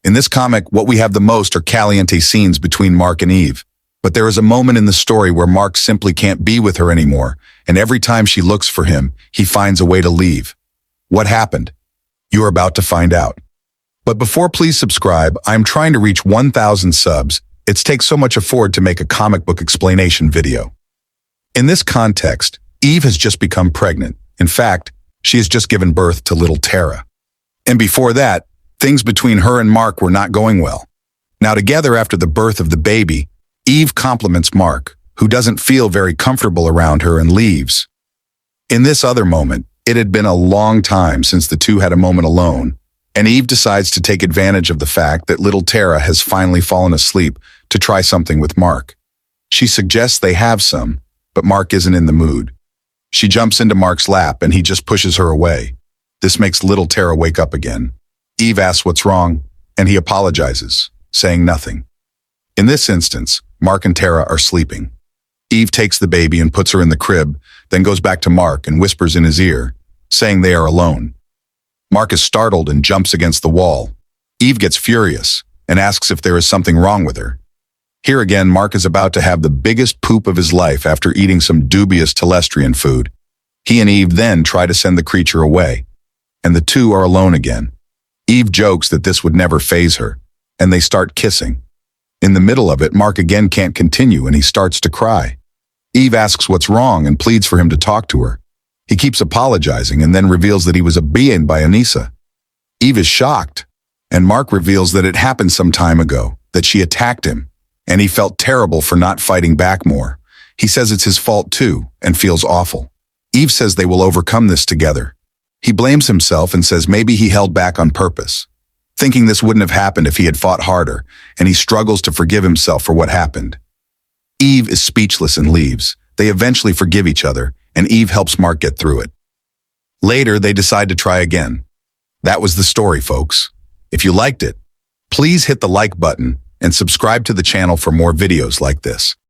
In this comic, what we have the most are caliente scenes between Mark and Eve. But there is a moment in the story where Mark simply can't be with her anymore, and every time she looks for him, he finds a way to leave. What happened? You are about to find out. But before, please subscribe. I'm trying to reach 1,000 subs. It takes so much effort to make a comic book explanation video. In this context, Eve has just become pregnant. In fact, she has just given birth to little Terra. And before that, things between her and Mark were not going well. Now together after the birth of the baby, Eve compliments Mark, who doesn't feel very comfortable around her and leaves. In this other moment, it had been a long time since the two had a moment alone, and Eve decides to take advantage of the fact that little Terra has finally fallen asleep to try something with Mark. She suggests they have some, but Mark isn't in the mood. She jumps into Mark's lap and he just pushes her away. This makes little Terra wake up again. Eve asks what's wrong, and he apologizes, saying nothing. In this instance, Mark and Terra are sleeping. Eve takes the baby and puts her in the crib, then goes back to Mark and whispers in his ear, saying they are alone. Mark is startled and jumps against the wall. Eve gets furious and asks if there is something wrong with her. Here again, Mark is about to have the biggest poop of his life after eating some dubious Telestrian food. He and Eve then try to send the creature away, and the two are alone again. Eve jokes that this would never faze her, and they start kissing. In the middle of it, Mark again can't continue and he starts to cry. Eve asks what's wrong and pleads for him to talk to her. He keeps apologizing and then reveals that he was beaten by Anissa. Eve is shocked, and Mark reveals that it happened some time ago, that she attacked him, and he felt terrible for not fighting back more. He says it's his fault too, and feels awful. Eve says they will overcome this together. He blames himself and says maybe he held back on purpose, thinking this wouldn't have happened if he had fought harder, and he struggles to forgive himself for what happened. Eve is speechless and leaves. They eventually forgive each other, and Eve helps Mark get through it. Later, they decide to try again. That was the story, folks. If you liked it, please hit the like button and subscribe to the channel for more videos like this.